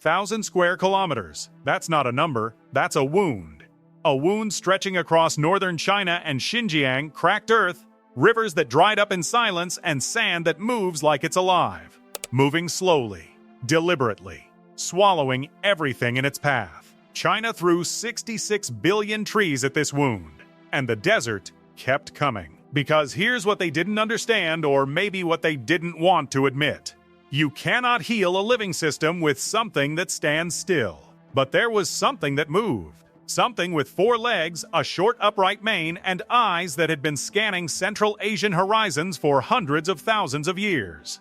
1,000 square kilometers. That's not a number, that's a wound. A wound stretching across northern China and Xinjiang, cracked earth, rivers that dried up in silence, and sand that moves like it's alive. Moving slowly, deliberately, swallowing everything in its path. China threw 66 billion trees at this wound, and the desert kept coming. Because here's what they didn't understand, or maybe what they didn't want to admit. You cannot heal a living system with something that stands still. But there was something that moved. Something with 4 legs, a short upright mane, and eyes that had been scanning Central Asian horizons for hundreds of thousands of years.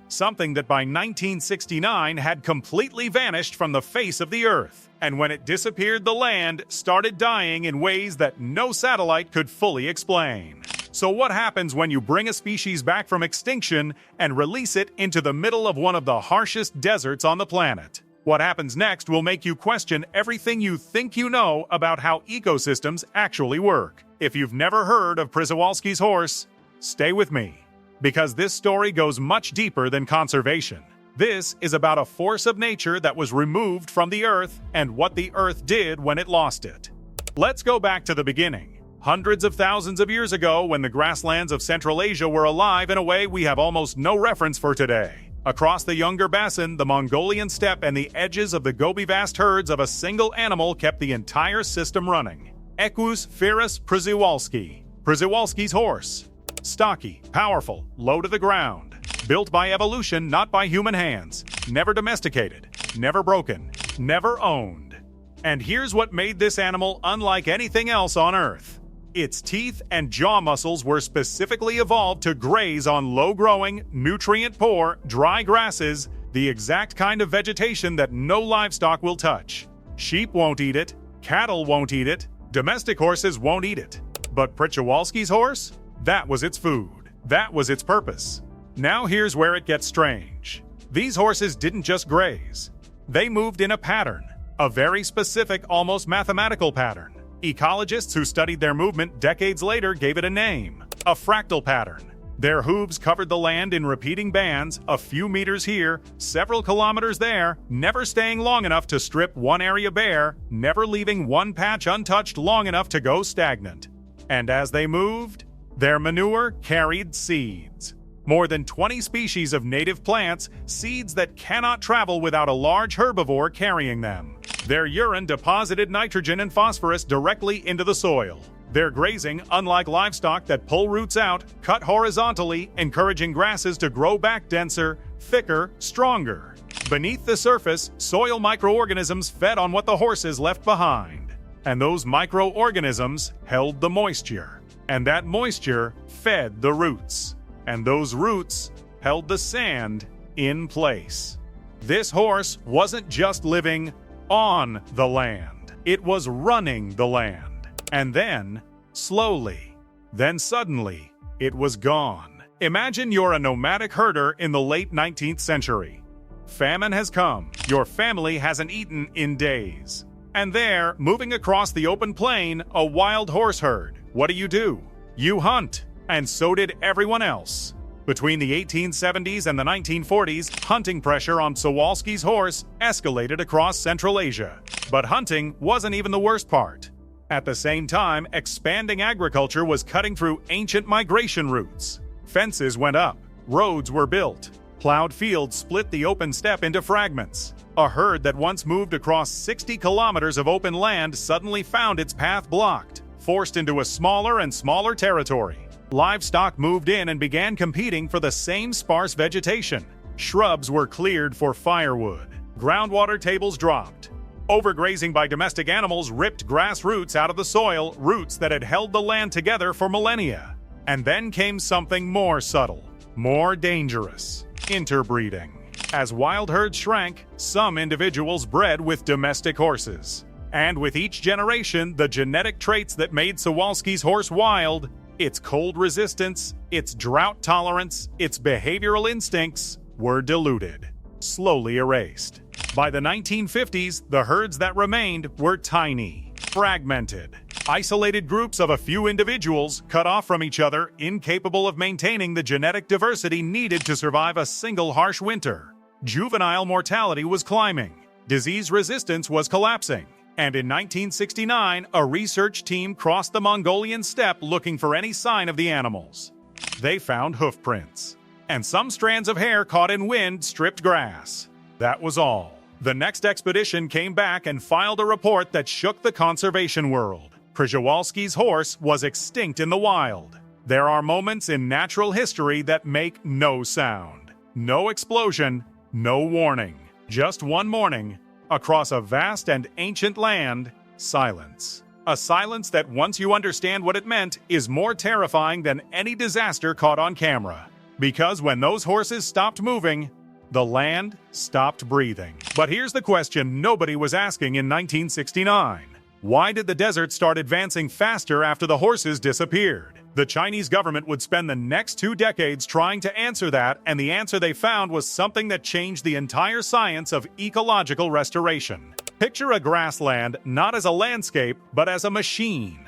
Something that by 1969 had completely vanished from the face of the Earth, and when it disappeared, the land started dying in ways that no satellite could fully explain. So what happens when you bring a species back from extinction and release it into the middle of one of the harshest deserts on the planet? What happens next will make you question everything you think you know about how ecosystems actually work. If you've never heard of Przewalski's horse, stay with me, because this story goes much deeper than conservation. This is about a force of nature that was removed from the Earth and what the Earth did when it lost it. Let's go back to the beginning. Hundreds of thousands of years ago, when the grasslands of Central Asia were alive in a way we have almost no reference for today. Across the Junggar Basin, the Mongolian steppe, and the edges of the Gobi, vast herds of a single animal kept the entire system running. Equus, ferus, Przewalski. Przewalski's horse. Stocky, powerful, low to the ground. Built by evolution, not by human hands. Never domesticated. Never broken. Never owned. And here's what made this animal unlike anything else on Earth. Its teeth and jaw muscles were specifically evolved to graze on low-growing, nutrient-poor, dry grasses, the exact kind of vegetation that no livestock will touch. Sheep won't eat it, cattle won't eat it, domestic horses won't eat it. But Przewalski's horse? That was its food. That was its purpose. Now here's where it gets strange. These horses didn't just graze. They moved in a pattern, a very specific, almost mathematical pattern. Ecologists who studied their movement decades later gave it a name, a fractal pattern. Their hooves covered the land in repeating bands, a few meters here, several kilometers there, never staying long enough to strip one area bare, never leaving one patch untouched long enough to go stagnant. And as they moved, their manure carried seeds. More than 20 species of native plants, seeds that cannot travel without a large herbivore carrying them. Their urine deposited nitrogen and phosphorus directly into the soil. Their grazing, unlike livestock that pull roots out, cut horizontally, encouraging grasses to grow back denser, thicker, stronger. Beneath the surface, soil microorganisms fed on what the horses left behind. And those microorganisms held the moisture. And that moisture fed the roots. And those roots held the sand in place. This horse wasn't just living on the land. It was running the land. And then, slowly, then suddenly, it was gone. Imagine you're a nomadic herder in the late 19th century. Famine has come. Your family hasn't eaten in days. And there, moving across the open plain, a wild horse herd. What do? You hunt. And so did everyone else. Between the 1870s and the 1940s, hunting pressure on Przewalski's horse escalated across Central Asia. But hunting wasn't even the worst part. At the same time, expanding agriculture was cutting through ancient migration routes. Fences went up, roads were built, plowed fields split the open steppe into fragments. A herd that once moved across 60 kilometers of open land suddenly found its path blocked, forced into a smaller and smaller territory. Livestock moved in and began competing for the same sparse vegetation. Shrubs were cleared for firewood. Groundwater tables dropped. Overgrazing by domestic animals ripped grass roots out of the soil, roots that had held the land together for millennia. And then came something more subtle, more dangerous: interbreeding. As wild herds shrank, some individuals bred with domestic horses. And with each generation, the genetic traits that made Przewalski's horse wild, its cold resistance, its drought tolerance, its behavioral instincts, were diluted, slowly erased. By the 1950s, the herds that remained were tiny, fragmented, isolated groups of a few individuals cut off from each other, incapable of maintaining the genetic diversity needed to survive a single harsh winter. Juvenile mortality was climbing. Disease resistance was collapsing, and in 1969, a research team crossed the Mongolian steppe looking for any sign of the animals. They found hoof prints, and some strands of hair caught in wind-stripped grass. That was all. The next expedition came back and filed a report that shook the conservation world. Przewalski's horse was extinct in the wild. There are moments in natural history that make no sound. No explosion, no warning. Just one morning, across a vast and ancient land, silence. A silence that, once you understand what it meant, is more terrifying than any disaster caught on camera. Because when those horses stopped moving, the land stopped breathing. But here's the question nobody was asking in 1969. Why did the desert start advancing faster after the horses disappeared? The Chinese government would spend the next 2 decades trying to answer that, and the answer they found was something that changed the entire science of ecological restoration. Picture a grassland not as a landscape, but as a machine.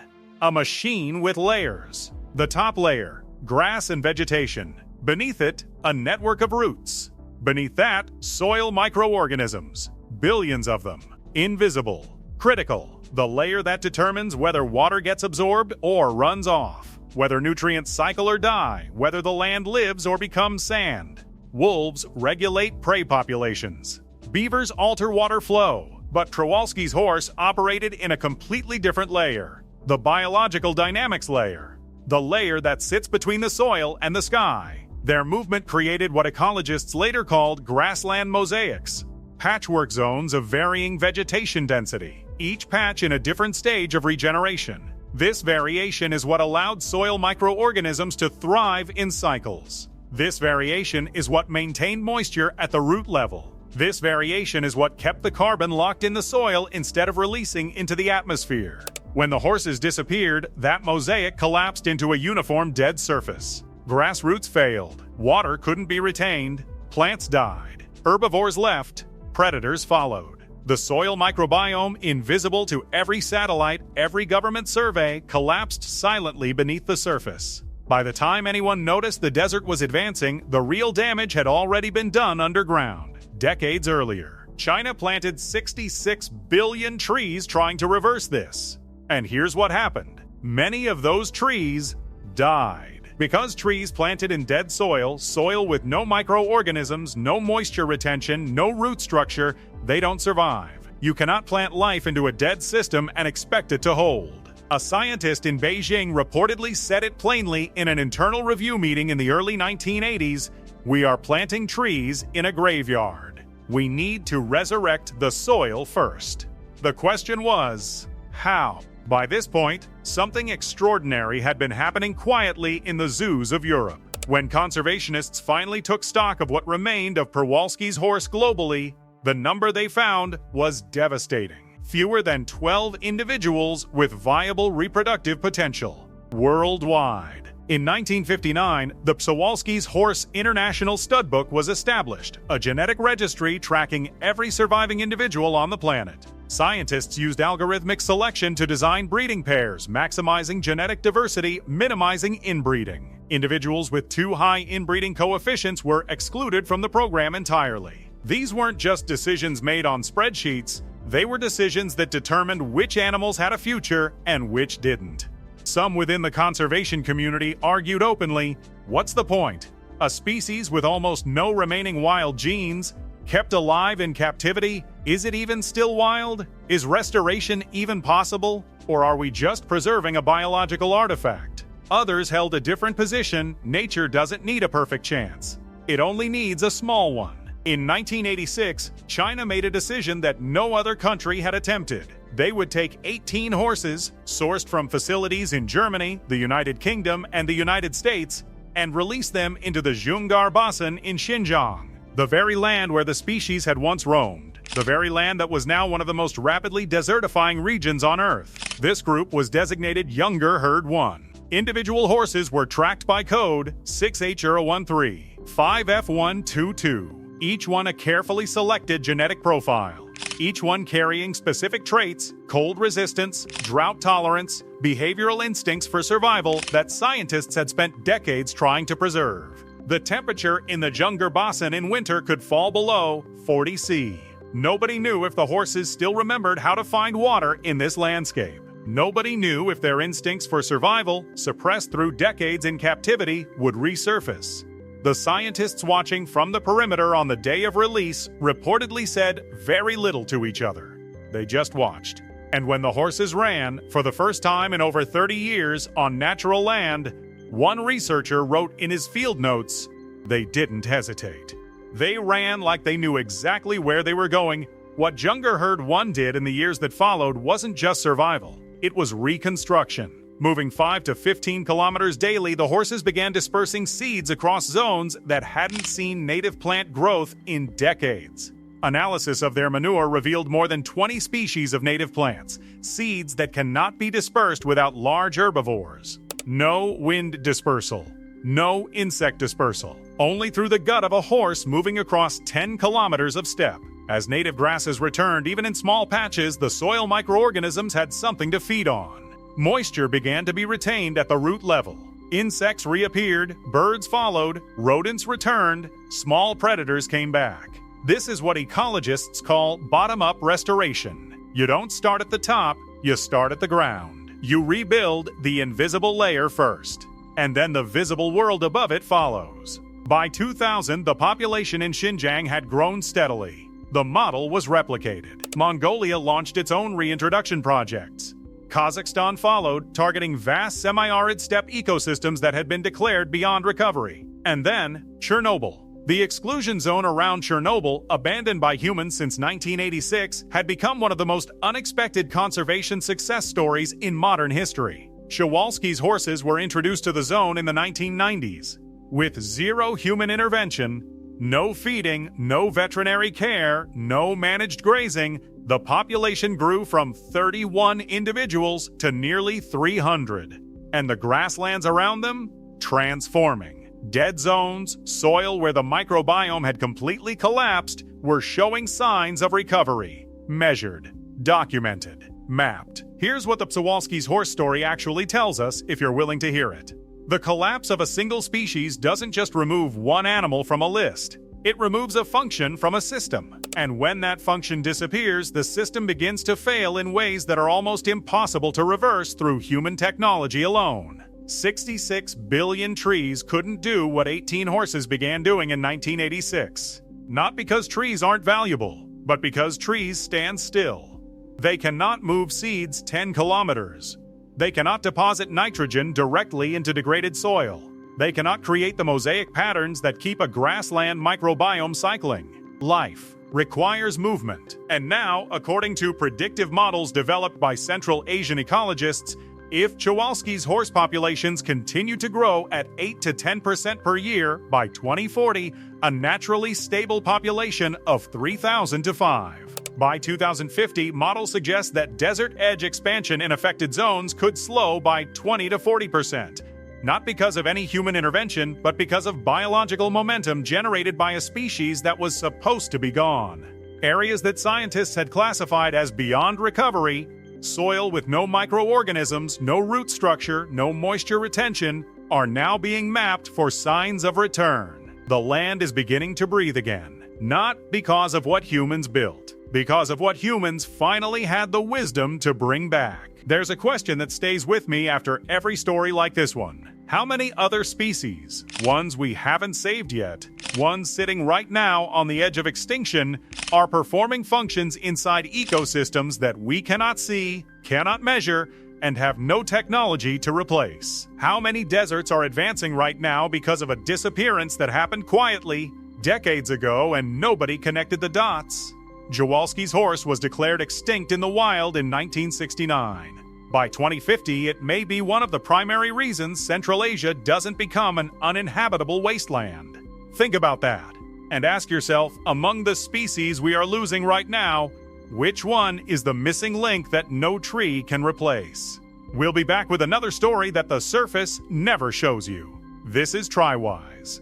A machine with layers. The top layer, grass and vegetation. Beneath it, a network of roots. Beneath that, soil microorganisms. Billions of them. Invisible. Critical. The layer that determines whether water gets absorbed or runs off. Whether nutrients cycle or die. Whether the land lives or becomes sand. Wolves regulate prey populations. Beavers alter water flow. But Przewalski's horse operated in a completely different layer. The biological dynamics layer. The layer that sits between the soil and the sky. Their movement created what ecologists later called grassland mosaics, patchwork zones of varying vegetation density, each patch in a different stage of regeneration. This variation is what allowed soil microorganisms to thrive in cycles. This variation is what maintained moisture at the root level. This variation is what kept the carbon locked in the soil instead of releasing into the atmosphere. When the horses disappeared, that mosaic collapsed into a uniform dead surface. Grass roots failed, water couldn't be retained, plants died, herbivores left, predators followed. The soil microbiome, invisible to every satellite, every government survey, collapsed silently beneath the surface. By the time anyone noticed the desert was advancing, the real damage had already been done underground. Decades earlier, China planted 66 billion trees trying to reverse this. And here's what happened. Many of those trees died. Because trees planted in dead soil, soil with no microorganisms, no moisture retention, no root structure, they don't survive. You cannot plant life into a dead system and expect it to hold. A scientist in Beijing reportedly said it plainly in an internal review meeting in the early 1980s, "We are planting trees in a graveyard. We need to resurrect the soil first." The question was, how? By this point, something extraordinary had been happening quietly in the zoos of Europe. When conservationists finally took stock of what remained of Przewalski's horse globally, the number they found was devastating. Fewer than 12 individuals with viable reproductive potential. Worldwide. In 1959, the Przewalski's Horse International Studbook was established, a genetic registry tracking every surviving individual on the planet. Scientists used algorithmic selection to design breeding pairs, maximizing genetic diversity, minimizing inbreeding. Individuals with too high inbreeding coefficients were excluded from the program entirely. These weren't just decisions made on spreadsheets, they were decisions that determined which animals had a future and which didn't. Some within the conservation community argued openly, what's the point? A species with almost no remaining wild genes, kept alive in captivity, is it even still wild? Is restoration even possible? Or are we just preserving a biological artifact? Others held a different position. Nature doesn't need a perfect chance. It only needs a small one. In 1986, China made a decision that no other country had attempted. They would take 18 horses, sourced from facilities in Germany, the United Kingdom, and the United States, and release them into the Junggar Basin in Xinjiang, the very land where the species had once roamed, the very land that was now one of the most rapidly desertifying regions on Earth. This group was designated Junggar Herd 1. Individual horses were tracked by code 6H013, 5F122, each one a carefully selected genetic profile. Each one carrying specific traits, cold resistance, drought tolerance, behavioral instincts for survival that scientists had spent decades trying to preserve. The temperature in the Junggar Basin in winter could fall below 40 C. Nobody knew if the horses still remembered how to find water in this landscape. Nobody knew if their instincts for survival, suppressed through decades in captivity, would resurface. The scientists watching from the perimeter on the day of release reportedly said very little to each other. They just watched. And when the horses ran, for the first time in over 30 years on natural land, one researcher wrote in his field notes, "They didn't hesitate. They ran like they knew exactly where they were going." What Junggar Herd 1 did in the years that followed wasn't just survival. It was reconstruction. Moving 5 to 15 kilometers daily, the horses began dispersing seeds across zones that hadn't seen native plant growth in decades. Analysis of their manure revealed more than 20 species of native plants, seeds that cannot be dispersed without large herbivores. No wind dispersal. No insect dispersal. Only through the gut of a horse moving across 10 kilometers of steppe. As native grasses returned, even in small patches, the soil microorganisms had something to feed on. Moisture began to be retained at the root level. Insects reappeared, birds followed, rodents returned, small predators came back. This is what ecologists call bottom-up restoration. You don't start at the top, you start at the ground. You rebuild the invisible layer first, and then the visible world above it follows. By 2000, the population in Xinjiang had grown steadily. The model was replicated. Mongolia launched its own reintroduction projects. Kazakhstan followed, targeting vast semi-arid steppe ecosystems that had been declared beyond recovery. And then, Chernobyl. The exclusion zone around Chernobyl, abandoned by humans since 1986, had become one of the most unexpected conservation success stories in modern history. Przewalski's horses were introduced to the zone in the 1990s. With zero human intervention, no feeding, no veterinary care, no managed grazing, the population grew from 31 individuals to nearly 300. And the grasslands around them? Transforming. Dead zones, soil where the microbiome had completely collapsed, were showing signs of recovery. Measured, documented, mapped. Here's what the Przewalski's horse story actually tells us, if you're willing to hear it. The collapse of a single species doesn't just remove one animal from a list. It removes a function from a system. And when that function disappears, the system begins to fail in ways that are almost impossible to reverse through human technology alone. 66 billion trees couldn't do what 18 horses began doing in 1986. Not because trees aren't valuable, but because trees stand still. They cannot move seeds 10 kilometers. They cannot deposit nitrogen directly into degraded soil. They cannot create the mosaic patterns that keep a grassland microbiome cycling. Life requires movement. And now, according to predictive models developed by Central Asian ecologists, if Przewalski's horse populations continue to grow at 8 to 10% per year by 2040, a naturally stable population of 3,000 to 5. By 2050, models suggest that desert edge expansion in affected zones could slow by 20 to 40%. Not because of any human intervention, but because of biological momentum generated by a species that was supposed to be gone. Areas that scientists had classified as beyond recovery, soil with no microorganisms, no root structure, no moisture retention, are now being mapped for signs of return. The land is beginning to breathe again. Not because of what humans built, because of what humans finally had the wisdom to bring back. There's a question that stays with me after every story like this one. How many other species, ones we haven't saved yet, ones sitting right now on the edge of extinction, are performing functions inside ecosystems that we cannot see, cannot measure, and have no technology to replace? How many deserts are advancing right now because of a disappearance that happened quietly, decades ago, and nobody connected the dots? Przewalski's horse was declared extinct in the wild in 1969. By 2050, it may be one of the primary reasons Central Asia doesn't become an uninhabitable wasteland. Think about that, and ask yourself, among the species we are losing right now, which one is the missing link that no tree can replace? We'll be back with another story that the surface never shows you. This is TriWise.